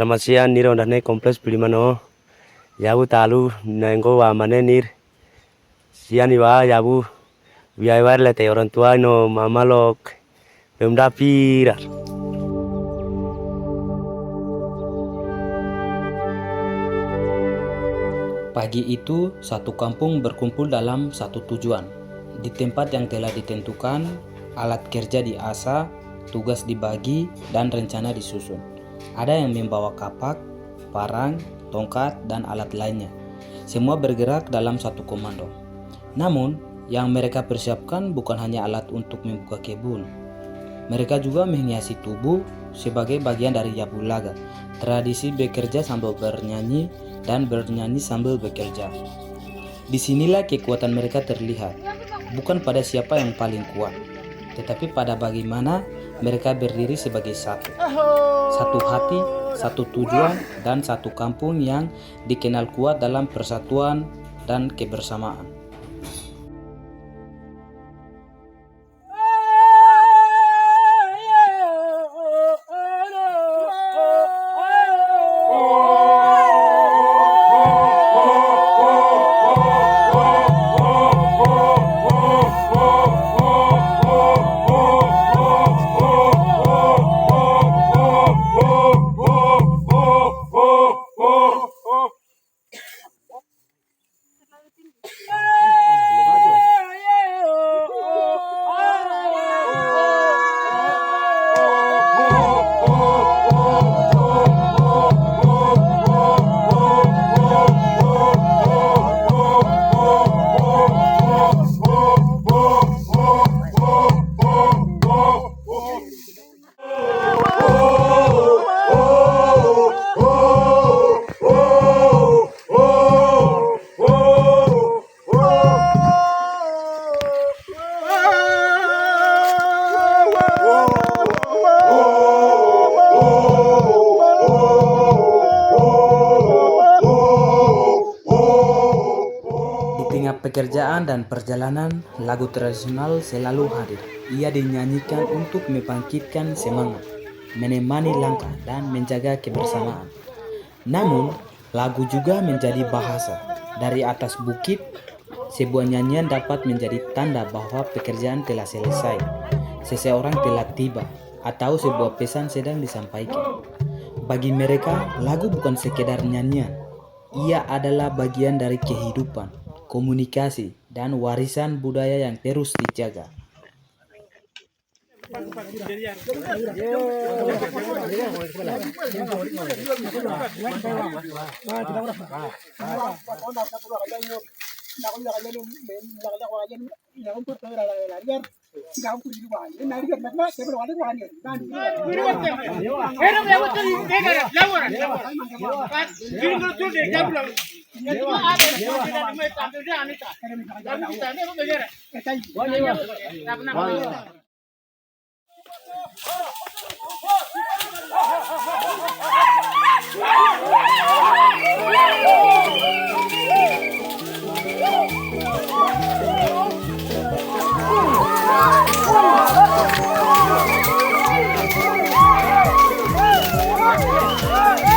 selamat siang nir ondane kompleks Bilimano. Yabu talu nengo wa mane nir. Siang iwa yabu biaya lete orang tua no mama lok pemda pira. Pagi itu, satu kampung berkumpul dalam satu tujuan. Di tempat yang telah ditentukan, alat kerja diasah, tugas dibagi, dan rencana disusun. Ada yang membawa kapak, parang, tongkat, dan alat lainnya. Semua bergerak dalam satu komando. Namun, yang mereka persiapkan bukan hanya alat untuk membuka kebun. Mereka juga menghiasi tubuh sebagai bagian dari Yabulaga, tradisi bekerja sambil bernyanyi dan bernyanyi sambil bekerja. Disinilah kekuatan mereka terlihat, bukan pada siapa yang paling kuat, tetapi pada bagaimana mereka berdiri sebagai satu. Satu hati, satu tujuan, dan satu kampung yang dikenal kuat dalam persatuan dan kebersamaan. Pekerjaan dan perjalanan, lagu tradisional selalu hadir. Ia dinyanyikan untuk membangkitkan semangat, menemani langkah, dan menjaga kebersamaan. Namun, lagu juga menjadi bahasa. Dari atas bukit, sebuah nyanyian dapat menjadi tanda bahwa pekerjaan telah selesai, seseorang telah tiba, atau sebuah pesan sedang disampaikan. Bagi mereka, lagu bukan sekedar nyanyian. Ia adalah bagian dari kehidupan, komunikasi, dan warisan budaya yang terus dijaga.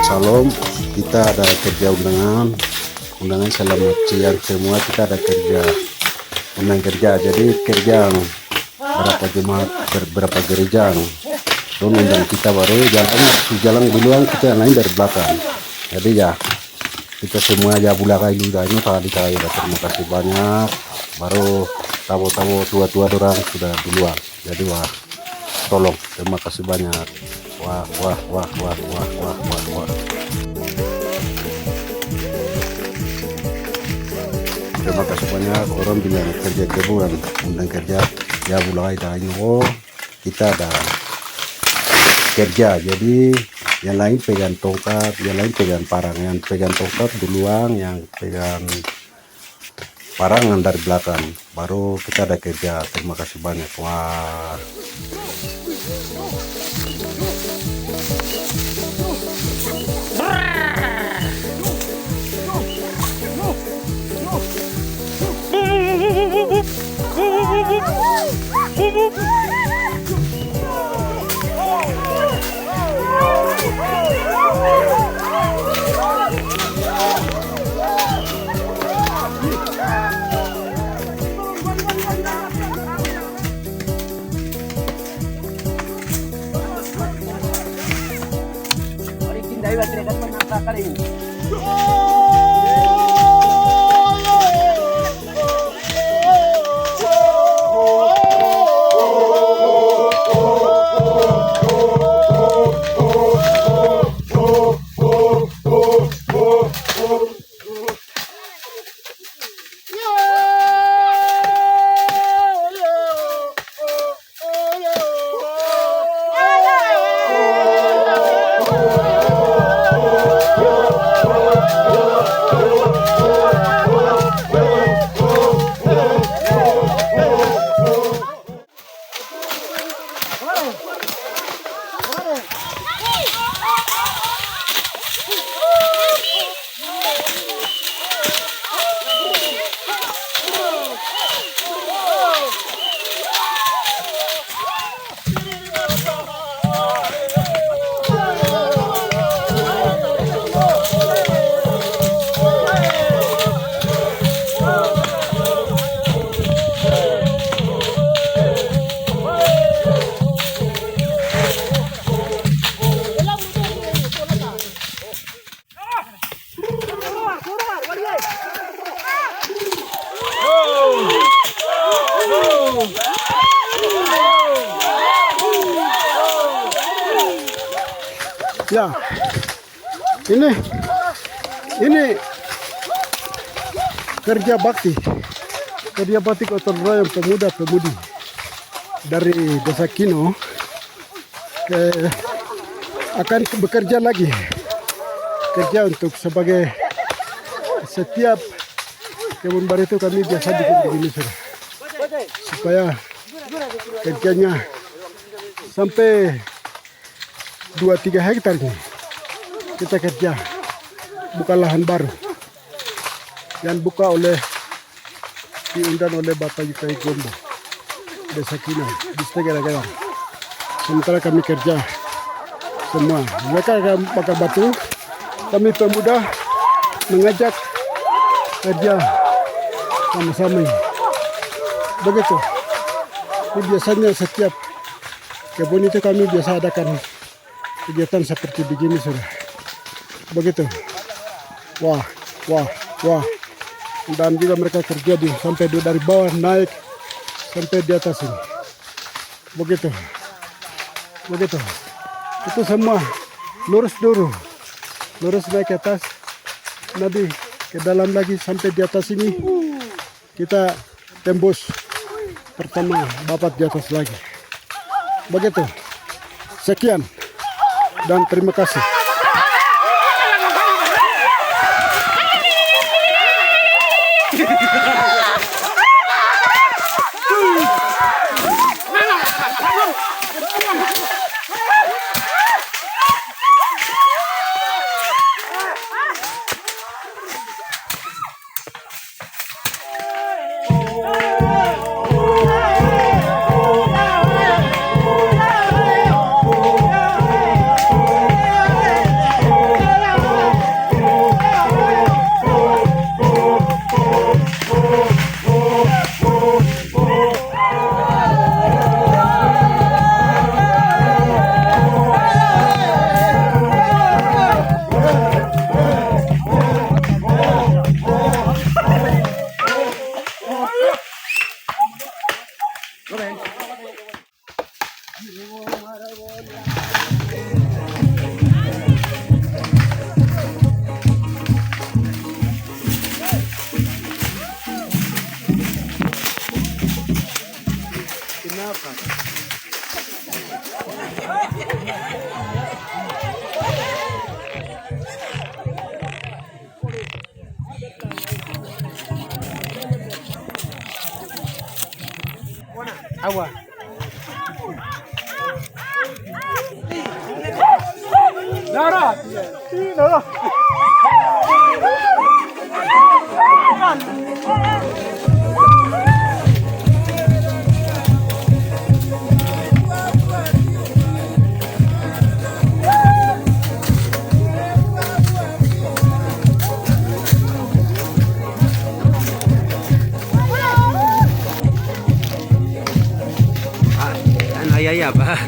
Salam, kita ada kerja undangan selamat siang semua. Kita ada undangan kerja, jadi kerja berapa jemaat berapa gereja don undang kita baru jalan duluan, kita yang lain dari belakang. Jadi ya kita semua ya Bulaga ini tadi kaya. Terima kasih banyak. Baru tamu-tamu tua-tua orang sudah duluan. Jadi wah tolong, terima kasih banyak. Wah. Terima kasih banyak orang bilang kerja kebun undang kerja ya Bulaga ini. Oh, kita ada kerja, jadi yang lain pegang tongkat, yang lain pegang parang. Yang pegang tongkat duluan, yang pegang parang dari belakang. Baru kita ada kerja. Terima kasih banyak. Wah. Oh, kali ini. Ya, ini kerja bakti gotong royong pemuda-pemudi dari Desa Kino akan bekerja lagi, kerja untuk sebagai setiap kebun baru itu kami biasa bikin begini supaya kerjanya sampai 2-3 hektar nih kita kerja, buka lahan baru yang diundang oleh Bapak Yukai Gombo Desa Kino di Setegara. Sementara kami kerja semua, mereka akan bakar batu, kami pemuda mengajak kerja sama-sama. Begitu. Ini biasanya setiap kebun itu kami biasa adakan kegiatan seperti begini sudah. Begitu. Wah. Dan juga mereka kerja sampai dari bawah naik sampai di atas ini. Begitu. Itu semua lurus dulu. Lurus naik ke atas. Nanti ke dalam lagi sampai di atas ini. Kita tembus pertama babat di atas lagi. Begitu. Sekian. Dan terima kasih. Agua. Nara. Nara. Iya Pak.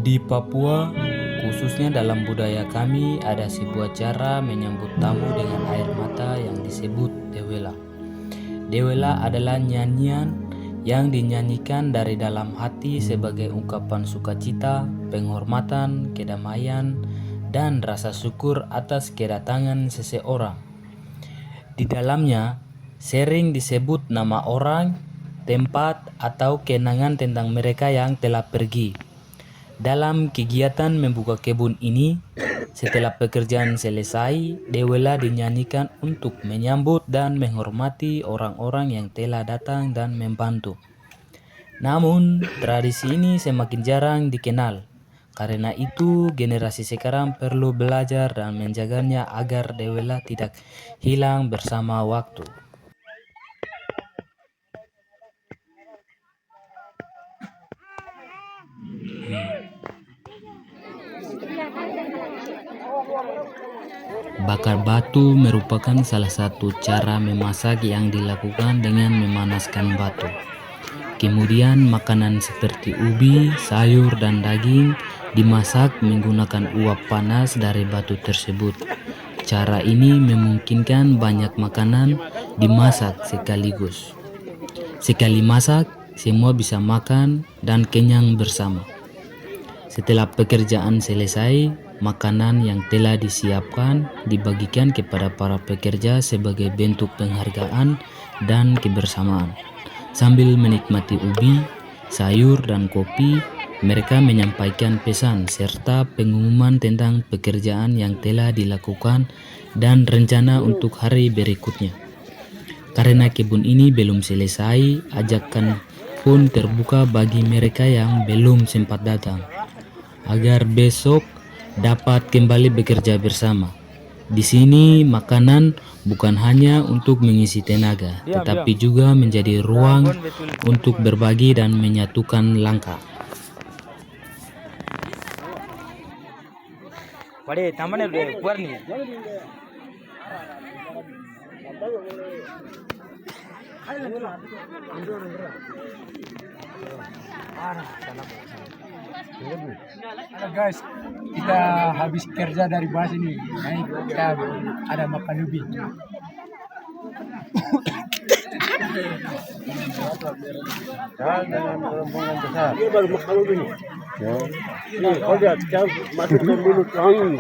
Di Papua, khususnya dalam budaya kami, ada sebuah cara menyambut tamu dengan air mata yang disebut dewela. Dewela adalah nyanyian yang dinyanyikan dari dalam hati sebagai ungkapan sukacita, penghormatan, kedamaian, dan rasa syukur atas kedatangan seseorang. Di dalamnya sering disebut nama orang, tempat, atau kenangan tentang mereka yang telah pergi. Dalam kegiatan membuka kebun ini, setelah pekerjaan selesai, dewela dinyanyikan untuk menyambut dan menghormati orang-orang yang telah datang dan membantu. Namun, tradisi ini semakin jarang dikenal. Karena itu, generasi sekarang perlu belajar dan menjaganya agar dewela tidak hilang bersama waktu. Bakar batu merupakan salah satu cara memasak yang dilakukan dengan memanaskan batu. Kemudian makanan seperti ubi, sayur, dan daging dimasak menggunakan uap panas dari batu tersebut. Cara ini memungkinkan banyak makanan dimasak sekaligus. Sekali masak, semua bisa makan dan kenyang bersama. Setelah pekerjaan selesai, makanan yang telah disiapkan dibagikan kepada para pekerja sebagai bentuk penghargaan dan kebersamaan. Sambil menikmati ubi, sayur, dan kopi, mereka menyampaikan pesan serta pengumuman tentang pekerjaan yang telah dilakukan dan rencana untuk hari berikutnya. Karena kebun ini belum selesai, ajakan pun terbuka bagi mereka yang belum sempat datang, agar besok dapat kembali bekerja bersama. Di sini makanan bukan hanya untuk mengisi tenaga, tetapi juga menjadi ruang untuk berbagi dan menyatukan langkah. Halo guys, kita habis kerja dari bawah sini. Nah, kita ada makan ubi. Jangan rombongan besar. Dia baru makan ubi nih. Nih, kau lihat, sekarang masuk ke mulut angin.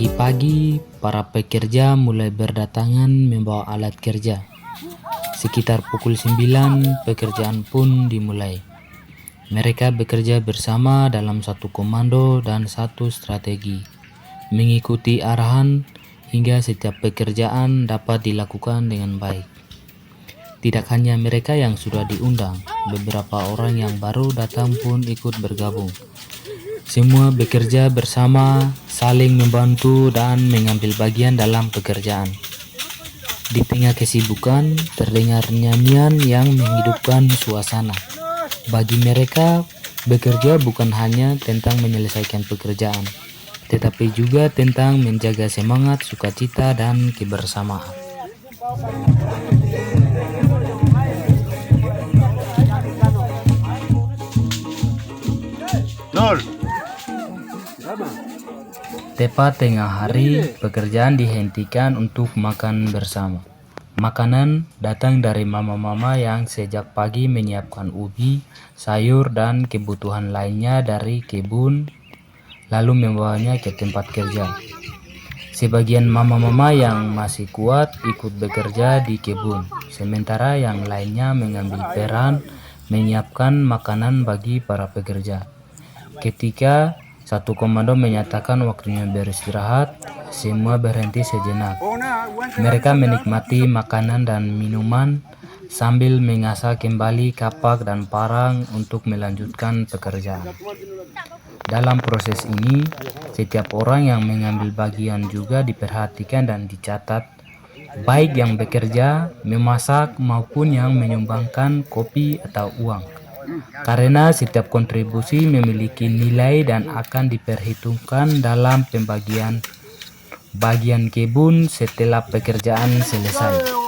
Pagi-pagi, para pekerja mulai berdatangan membawa alat kerja. Sekitar pukul 9, pekerjaan pun dimulai. Mereka bekerja bersama dalam satu komando dan satu strategi, mengikuti arahan hingga setiap pekerjaan dapat dilakukan dengan baik. Tidak hanya mereka yang sudah diundang, beberapa orang yang baru datang pun ikut bergabung. Semua bekerja bersama, saling membantu dan mengambil bagian dalam pekerjaan. Di tengah kesibukan, terdengar nyanyian yang menghidupkan suasana. Bagi mereka, bekerja bukan hanya tentang menyelesaikan pekerjaan, tetapi juga tentang menjaga semangat, sukacita, dan kebersamaan. Tepat tengah hari, pekerjaan dihentikan untuk makan bersama. Makanan datang dari mama-mama yang sejak pagi menyiapkan ubi, sayur, dan kebutuhan lainnya dari kebun, lalu membawanya ke tempat kerja. Sebagian mama-mama yang masih kuat ikut bekerja di kebun, sementara yang lainnya mengambil peran menyiapkan makanan bagi para pekerja. Ketika satu komando menyatakan waktunya beristirahat, semua berhenti sejenak. Mereka menikmati makanan dan minuman sambil mengasah kembali kapak dan parang untuk melanjutkan pekerjaan. Dalam proses ini, setiap orang yang mengambil bagian juga diperhatikan dan dicatat, baik yang bekerja, memasak, maupun yang menyumbangkan kopi atau uang. Karena setiap kontribusi memiliki nilai dan akan diperhitungkan dalam pembagian bagian kebun setelah pekerjaan selesai.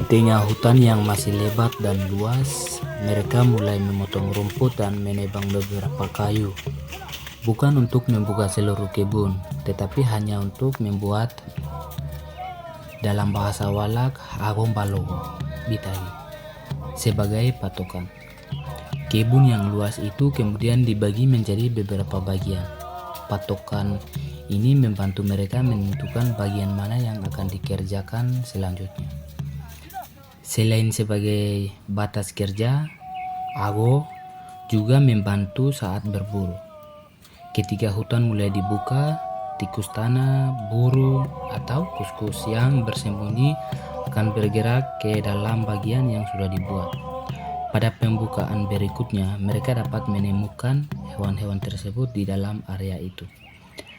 Di tengah hutan yang masih lebat dan luas, mereka mulai memotong rumput dan menebang beberapa kayu. Bukan untuk membuka seluruh kebun, tetapi hanya untuk membuat, dalam bahasa Walak, agom balogo, bitagi, sebagai patokan. Kebun yang luas itu kemudian dibagi menjadi beberapa bagian. Patokan ini membantu mereka menentukan bagian mana yang akan dikerjakan selanjutnya. Selain sebagai batas kerja, ago juga membantu saat berburu. Ketika hutan mulai dibuka, tikus tanah, burung, atau kuskus yang bersembunyi akan bergerak ke dalam bagian yang sudah dibuat. Pada pembukaan berikutnya, mereka dapat menemukan hewan-hewan tersebut di dalam area itu.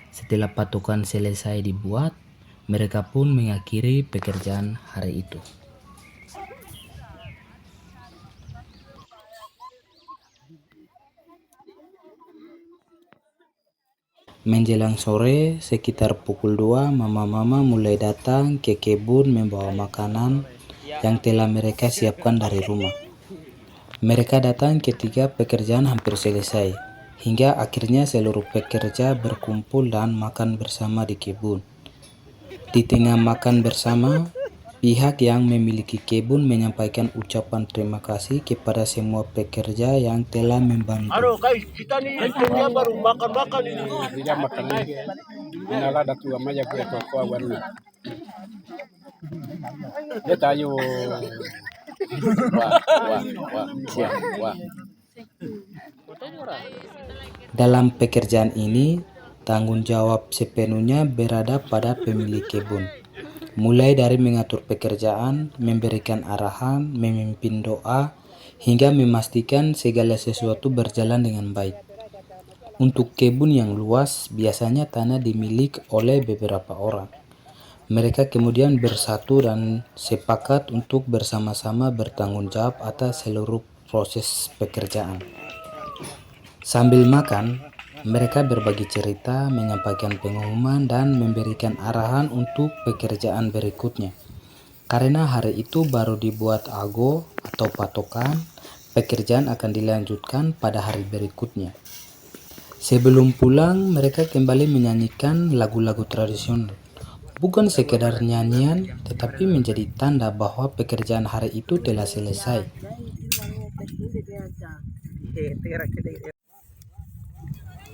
Setelah patokan selesai dibuat, mereka pun mengakhiri pekerjaan hari itu. Menjelang sore, sekitar pukul 2, mama-mama mulai datang ke kebun membawa makanan yang telah mereka siapkan dari rumah. Mereka datang ketika pekerjaan hampir selesai, hingga akhirnya seluruh pekerja berkumpul dan makan bersama di kebun. Di tengah makan bersama, pihak yang memiliki kebun menyampaikan ucapan terima kasih kepada semua pekerja yang telah membantu. Aduh guys, kita nih itemnya baru makan-makan ini. Tidak makan lagi. Inilah datu amaya gue kau warna. Dia tayo. Wah. Dalam pekerjaan ini, tanggung jawab sepenuhnya berada pada pemilik kebun. Mulai dari mengatur pekerjaan, memberikan arahan, memimpin doa, hingga memastikan segala sesuatu berjalan dengan baik. Untuk kebun yang luas, biasanya tanah dimiliki oleh beberapa orang. Mereka kemudian bersatu dan sepakat untuk bersama-sama bertanggung jawab atas seluruh proses pekerjaan. Sambil makan, mereka berbagi cerita, menyampaikan pengumuman, dan memberikan arahan untuk pekerjaan berikutnya. Karena hari itu baru dibuat ago atau patokan, pekerjaan akan dilanjutkan pada hari berikutnya. Sebelum pulang, mereka kembali menyanyikan lagu-lagu tradisional. Bukan sekedar nyanyian, tetapi menjadi tanda bahwa pekerjaan hari itu telah selesai.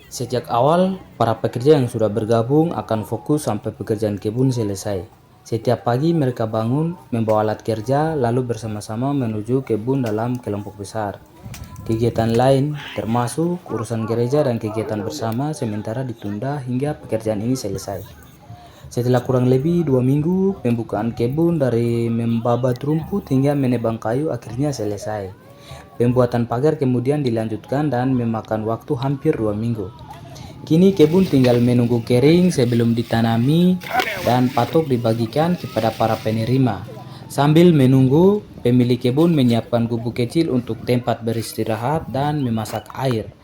Sejak awal, para pekerja yang sudah bergabung akan fokus sampai pekerjaan kebun selesai. Setiap pagi mereka bangun, membawa alat kerja, lalu bersama-sama menuju kebun dalam kelompok besar. Kegiatan lain, termasuk urusan gereja dan kegiatan bersama, sementara ditunda hingga pekerjaan ini selesai. Setelah kurang lebih 2 minggu, pembukaan kebun dari membabat rumput hingga menebang kayu akhirnya selesai. Pembuatan pagar kemudian dilanjutkan dan memakan waktu hampir 2 minggu. Kini kebun tinggal menunggu kering sebelum ditanami dan patok dibagikan kepada para penerima. Sambil menunggu, pemilik kebun menyiapkan gubuk kecil untuk tempat beristirahat dan memasak air.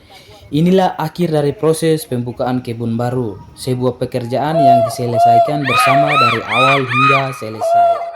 Inilah akhir dari proses pembukaan kebun baru, sebuah pekerjaan yang diselesaikan bersama dari awal hingga selesai.